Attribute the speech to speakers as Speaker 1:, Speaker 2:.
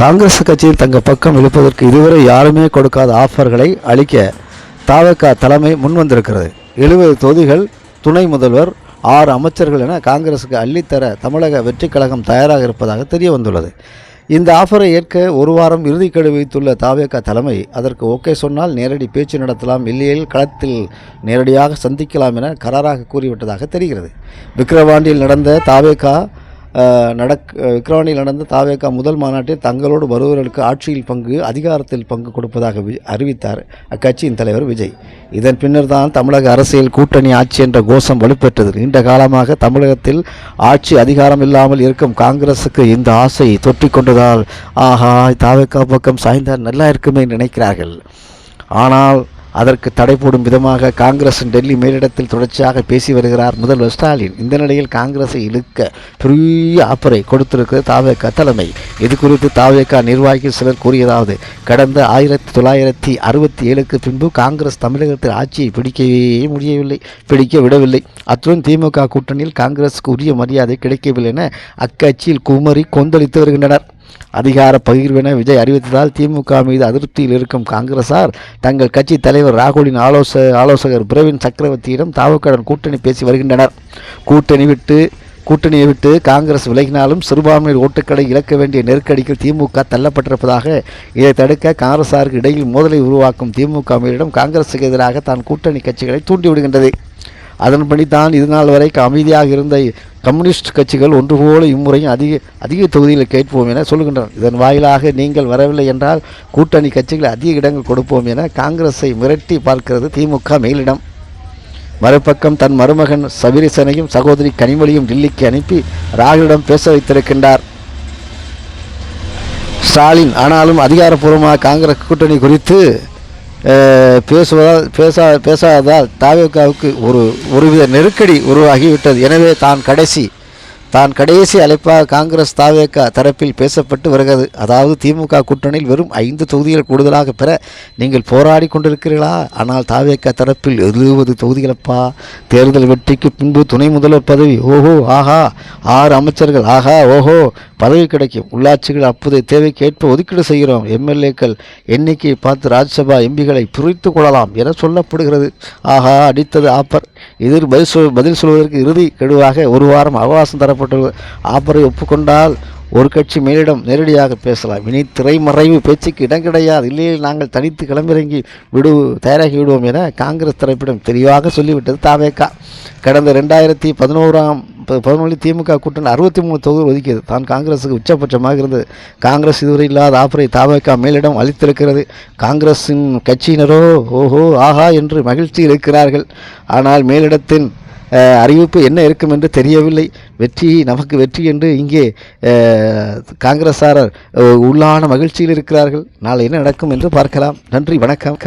Speaker 1: காங்கிரஸ் கட்சியில் தங்கள் பக்கம் இழுப்பதற்கு இதுவரை யாருமே கொடுக்காத ஆஃபர்களை அளிக்க தவிக தலைமை முன்வந்திருக்கிறது. 70 தொகுதிகள், துணை முதல்வர், 6 அமைச்சர்கள் என காங்கிரசுக்கு அள்ளித்தர தமிழக வெற்றி கழகம் தயாராக இருப்பதாக தெரிய வந்துள்ளது. இந்த ஆஃபரை ஏற்க ஒரு வாரம் இறுதிக்கெடு வைத்துள்ள தவிக தலைமை அதற்கு ஓகே சொன்னால் நேரடி பேச்சு நடத்தலாம், இல்லையில் களத்தில் நேரடியாக சந்திக்கலாம் என கராராக கூறிவிட்டதாக தெரிகிறது. விக்கிரவாண்டியில் நடந்த தவிக முதல் மாநாட்டில் தங்களோடு வருவர்களுக்கு ஆட்சியில் பங்கு, அதிகாரத்தில் பங்கு கொடுப்பதாக அறிவித்தார் அக்கட்சியின் தலைவர் விஜய். இதன் பின்னர் தான் தமிழக அரசியல் கூட்டணி ஆட்சி என்ற கோஷம் வலுப்பெற்றது. நீண்ட காலமாக தமிழகத்தில் ஆட்சி அதிகாரம் இல்லாமல் இருக்கும் காங்கிரசுக்கு இந்த ஆசை தொற்றிக் கொண்டதால் ஆஹா தவிக பக்கம் சாய்ந்தால் நல்லா இருக்குமே நினைக்கிறார்கள். ஆனால் அதற்கு தடை போடும் விதமாக காங்கிரசின் டெல்லி மேலிடத்தில் தொடர்ச்சியாக பேசி வருகிறார் முதல்வர் ஸ்டாலின். இந்த நிலையில் காங்கிரஸை இழுக்க பெரிய ஆப்பரை கொடுத்திருக்கிறது தவிக தலைமை. இது குறித்து தவிக நிர்வாகிகள் சிலர் கூறியதாவது: கடந்த 1967க்கு பின்பு காங்கிரஸ் தமிழகத்தில் ஆட்சியை பிடிக்க விடவில்லை. அத்துடன் திமுக கூட்டணியில் காங்கிரசுக்கு உரிய மரியாதை கிடைக்கவில்லை என அக்கட்சியில் குமரி கொந்தளித்து வருகின்றனர். அதிகார பகிர்வென விஜய் அறிவித்ததால் திமுக மீது அதிருப்தியில் இருக்கும் காங்கிரசார் தங்கள் கட்சி தலைவர் ராகுலின் ஆலோசகர் பிரவீன் சக்கரவர்த்தியிடம் தவிகவுடன் கூட்டணி பேசி வருகின்றனர். கூட்டணியை விட்டு காங்கிரஸ் விலகினாலும் சிறுபான்மையில் ஓட்டுக்களை இழக்க வேண்டிய நெருக்கடிக்கு திமுக தள்ளப்பட்டிருப்பதாக, இதை தடுக்க காங்கிரசாருக்கு இடையில் மோதலை உருவாக்கும் திமுக மேலிடம் காங்கிரசுக்கு எதிராக தான் கூட்டணி கட்சிகளை தூண்டிவிடுகின்றது. அதன்படி தான் இதுநாள் வரைக்கும் அமைதியாக இருந்த கம்யூனிஸ்ட் கட்சிகள் ஒன்றுபோல இம்முறையும் அதிக தொகுதியில் கேட்போம் என சொல்கின்றனர். இதன் வாயிலாக நீங்கள் வரவில்லை என்றால் கூட்டணி கட்சிகள் அதிக இடங்கள் கொடுப்போம் என காங்கிரஸை மிரட்டி பார்க்கிறது திமுக மேலிடம். மறுபக்கம் தன் மருமகன் சபரீசனையும் சகோதரி கனிமொழியும் டெல்லிக்கு அனுப்பி ராகுலிடம் பேச வைத்திருக்கின்றார் ஸ்டாலின். ஆனாலும் அதிகாரப்பூர்வமாக காங்கிரஸ் கூட்டணி குறித்து பேசாததால் தவிகவுக்கு ஒருவித நெருக்கடி உருவாகிவிட்டது. எனவே தான் கடைசி அழைப்பாக காங்கிரஸ் தவிக தரப்பில் பேசப்பட்டு வருகிறது. அதாவது திமுக கூட்டணியில் வெறும் 5 தொகுதிகள் கூடுதலாக பெற நீங்கள் போராடி கொண்டிருக்கிறீர்களா? ஆனால் தவிக தரப்பில் 70 தொகுதிகளப்பா. தேர்தல் வெற்றிக்கு பின்பு துணை முதல்வர் பதவி, ஓஹோ ஆஹா, 6 அமைச்சர்கள், ஆஹா ஓஹோ, பதவி கிடைக்கும். உள்ளாட்சிகள் அப்போதைய தேவைக்கு ஏற்ப ஒதுக்கீடு செய்கிறோம். எம்எல்ஏக்கள் எண்ணிக்கையை பார்த்து ராஜ்யசபா எம்பிகளை பிரித்து கொள்ளலாம் என சொல்லப்படுகிறது. ஆஹா, அடித்தது ஆப்பர். இதில் பதில் சொல்வதற்கு இறுதி கெடுவாக ஒரு வாரம் அவகாசம் தரப்பட்டுள்ளது. ஆப்பரை ஒப்புக்கொண்டால் ஒரு கட்சி மேலிடம் நேரடியாக பேசலாம். இனி திரைமறைவு பேச்சுக்கு இடம் கிடையாது. இல்லையில் நாங்கள் தனித்து கிளம்பிறங்கி தயாராகி விடுவோம் என காங்கிரஸ் தரப்பிடம் தெளிவாக சொல்லிவிட்டது தவிக. கடந்த 2011 திமுக கூட்டணி 63 தொகுதிகள் ஒதுக்கியது. தான் காங்கிரசுக்கு உச்சபட்சமாக இருந்தது. காங்கிரஸ் இதுவரை இல்லாத ஆஃபரை தவிக மேலிடம் அளித்திருக்கிறது. காங்கிரசின் கட்சியினரோ ஓஹோ ஆஹா என்று மகிழ்ச்சியில் இருக்கிறார்கள். ஆனால் மேலிடத்தின் அறிவிப்பு என்ன இருக்கும் என்று தெரியவில்லை. நமக்கு வெற்றி என்று இங்கே காங்கிரசாரர் உள்ளான மகிழ்ச்சியில் இருக்கிறார்கள். நாளை என்ன நடக்கும் என்று பார்க்கலாம். நன்றி, வணக்கம்.